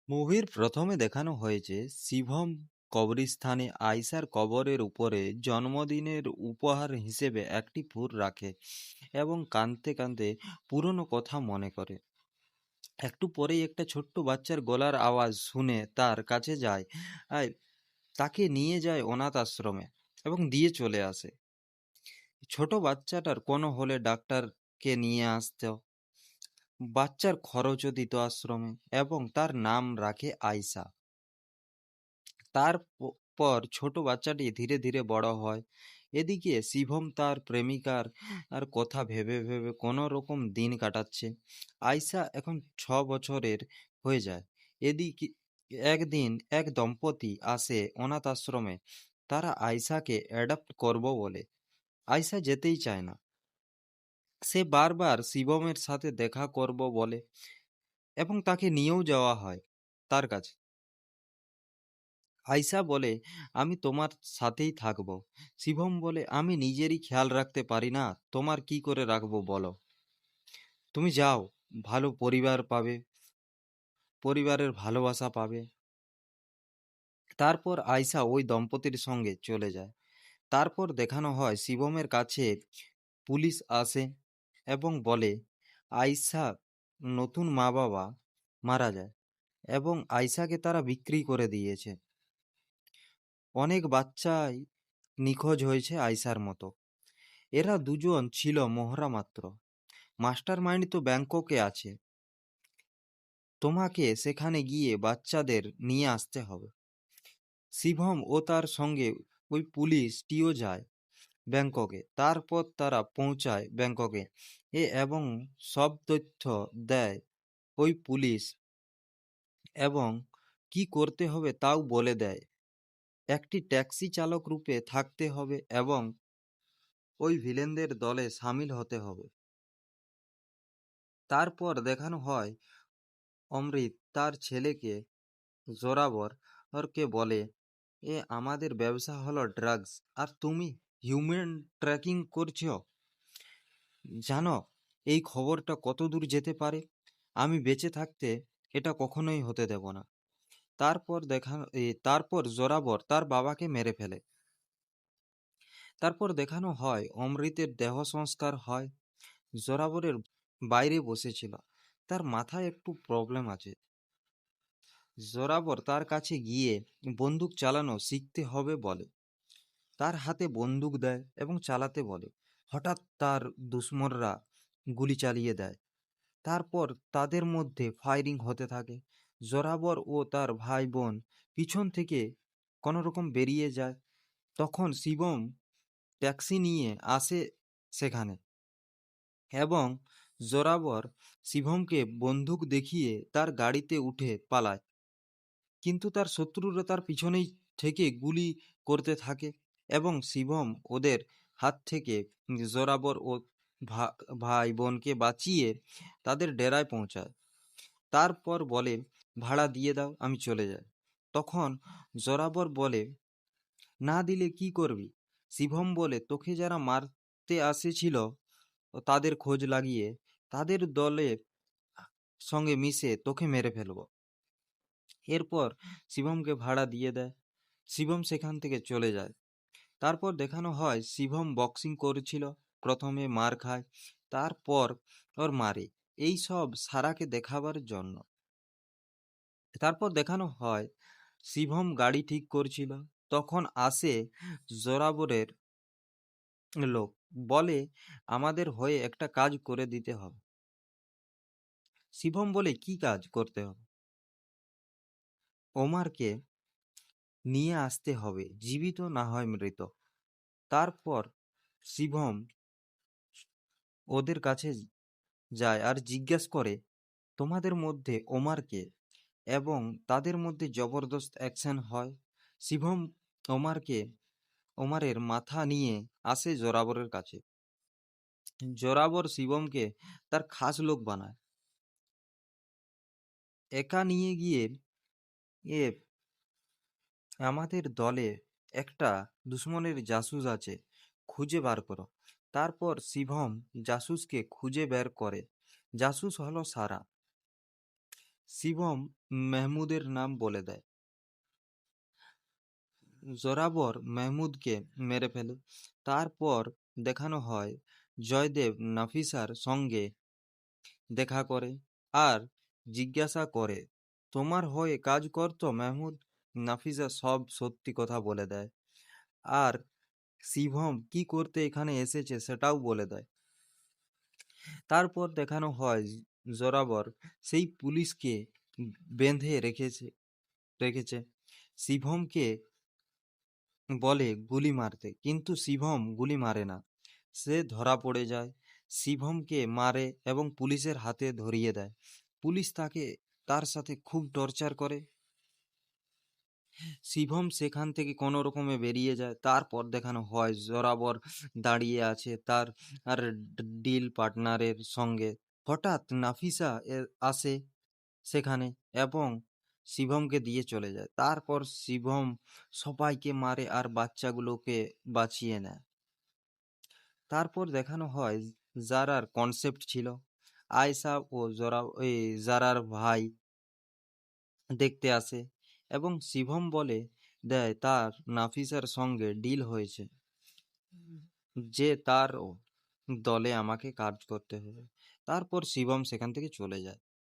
মুভির প্রথমে দেখানো হয়েছে শিবম কবরস্থানে আয়শার কবরের উপরে জন্মদিনের উপহার হিসেবে একটি ফুল রাখে এবং কাঁদতে কাঁদতে পুরনো কথা মনে করে। একটু পরেই একটা ছোট্ট বাচ্চার গলার আওয়াজ শুনে তার কাছে যায়, আর তাকে নিয়ে যায় অনাথ আশ্রমে এবং দিয়ে চলে আসে। ছোট বাচ্চাটার কোনো হলে ডাক্তারকে নিয়ে আসতো, বাচ্চার খরচও দিত আশ্রমে এবং তার নাম রাখে আয়শা। তারপর ছোট বাচ্চাটি ধীরে ধীরে বড় হয়। এদিকে শিবম তার প্রেমিকার আর কথা ভেবে ভেবে কোনো রকম দিন কাটাচ্ছে। আয়শা এখন 6 বছরের হয়ে যায়। এদিকে একদিন এক দম্পতি আসে অনাথ আশ্রমে। তারা আয়শাকে অ্যাডপ্ট করব বলে। আয়শা যেতেই চায় না। সে বারবার শিবমের সাথে দেখা করব বলে এবং তাকে নিয়েও যাওয়া হয় তার কাছে। আয়শা বলে, আমি তোমার সাথেই থাকবো। শিবম বলে, আমি নিজেরই খেয়াল রাখতে পারি না, তোমার কি করে রাখবো বলো। তুমি যাও, ভালো পরিবার পাবে, পরিবারের ভালোবাসা পাবে। তারপর আয়শা ওই দম্পতির সঙ্গে চলে যায়। তারপর দেখানো হয় শিবমের কাছে পুলিশ আসে এবং বলে আয়শা নতুন মা বাবা মারা যায় এবং আয়শাকে তারা বিক্রি করে দিয়েছে। অনেক বাচ্চাই নিখোঁজ হয়েছে আয়শার মতো। এরা দুজন ছিল মোহরা মাত্র। মাস্টার মাইন্ড তো ব্যাংককে আছে। তোমাকে সেখানে গিয়ে বাচ্চাদের নিয়ে আসতে হবে। শিবম ও তার সঙ্গে ওই পুলিশটিও যায় ব্যাংককে। তারপর তারা পৌঁছায় ব্যাংককে এবং সব তথ্য দেয় ওই পুলিশ এবং কি করতে হবে তাও বলে দেয়। একটি ট্যাক্সি চালক রূপে থাকতে হবে এবং ওই ভিলেনদের দলে সামিল হতে হবে। তারপর দেখানো হয় অমৃত তার ছেলেকে জোরাবরকে বলে, আমাদের ব্যবসা হলো ড্রাগস আর তুমি হিউম্যান ট্র্যাকিং করছো। জানো এই খবরটা কত দূর যেতে পারে? আমি বেঁচে থাকতে এটা কখনোই হতে দেব না। তারপর জোরাবর তার বাবাকে মেরে ফেলে। তারপর দেখানো হয় অমৃতের দেহ সংস্কার হয়। জোরাবরের বাইরে বসেছিল। তার মাথায় একটু প্রবলেম আছে। জোরাবর তার কাছে গিয়ে বন্দুক চালানো শিখতে হবে বলে। তার হাতে বন্দুক দেয় এবং চালাতে বলে। হঠাৎ তার দুশ্মনরা গুলি চালিয়ে দেয়। তারপর তাদের মধ্যে ফায়ারিং হতে থাকে। জোরাবর ও তার ভাই বোন পিছন থেকে কোনো রকম বেরিয়ে যায়। তখন শিবম ট্যাক্সি নিয়ে আসে সেখানে এবং জোরাবর শিবমকে বন্দুক দেখিয়ে তার গাড়িতে উঠে পালায়। কিন্তু তার শত্রুরা তার পিছনেই থেকে গুলি করতে থাকে এবং শিবম ওদের হাত থেকে জোরাবর ও ভাই বোনকে বাঁচিয়ে তাদের ডেরায় পৌঁছায়। তারপর বলে, ভাড়া দিয়ে দাও, আমি চলে যাই। তখন জোরাবর বলে, না দিলে কি করবি? শিবম বলে, তোকে যারা মারতে আসেছিল তাদের খোঁজ লাগিয়ে তাদের দলের সঙ্গে মিশে তোকে মেরে ফেলবো। এরপর শিবমকে ভাড়া দিয়ে দেয়। শিবম সেখান থেকে চলে যায়। তারপর দেখানো হয় শিবম বক্সিং করেছিল, প্রথমে মার খায়, তারপর ওর মারে, এই সব সারাকে দেখাবার জন্য। তারপর দেখানো হয় শিবম গাড়ি ঠিক করছিল, তখন আসে জোরাবরের লোক, বলে আমাদের হয়ে একটা কাজ করে দিতে হবে। শিবম বলে, কি কাজ করতে হবে? ওমারকে নিয়ে আসতে হবে, জীবিত না হয় মৃত। তারপর শিবম ওদের কাছে যায় আর জিজ্ঞেস করে, তোমাদের মধ্যে ওমার কে? এবং তাদের মধ্যে জবরদস্ত অ্যাকশন হয়। শিবম ওমারকে ওমারের মাথা নিয়ে আসে জোরাবরের কাছে। জোরাবর শিবমকে তার খাস লোক বানায়। একা নিয়ে গিয়ে এ আমাদের দলে একটা দুশ্মনের জাসুস আছে, খুঁজে বার করো। তারপর শিবম জাসুসকে খুঁজে বের করে। জাসুস হলো সারা। শিবম মেহমুদের নাম বলে দেয়। জোরাবর মেহমুদকে মেরে ফেলে। তারপর দেখানো হয় জয়দেব নাফিসার সঙ্গে দেখা করে আর জিজ্ঞাসা করে, তোমার হয়ে কাজ করতো মেহমুদ? নাফিসা সব সত্যি কথা বলে দেয় আর শিবম কি করতে এখানে এসেছে সেটাও বলে দেয়। তারপর দেখানো হয় জোরাবর সেই পুলিশকে বেঁধে রেখেছে শিবমকে বলে গুলি মারতে, কিন্তু শিবম গুলি মারে না। সে ধরা পড়ে যায়, শিবমকে মারে এবং পুলিশের হাতে ধরিয়ে দেয়। পুলিশ তার সাথে খুব টর্চার করে। শিবম সেখান থেকে কোনো রকমে বেরিয়ে যায়। তারপর দেখানো হয় জোরাবর দাঁড়িয়ে আছে তার আর ডিল পার্টনারের সঙ্গে। হঠাৎ নাফিসা আসে সেখানে এবং শিবমকে দিয়ে চলে যায়। তারপর শিবম সবাইকে মারে আর বাচ্চাগুলোকে বাঁচিয়ে নেয়। তারপর দেখানো হয় জারার কনসেপ্ট ছিল আয়সা ও জারার ভাই দেখতে আসে এবং শিবম বলে দেয় তার নাফিসার সঙ্গে ডিল হয়েছে যে তার দলে আমাকে কাজ করতে হবে। তারপর শিবম সেখান থেকে চলে যায়।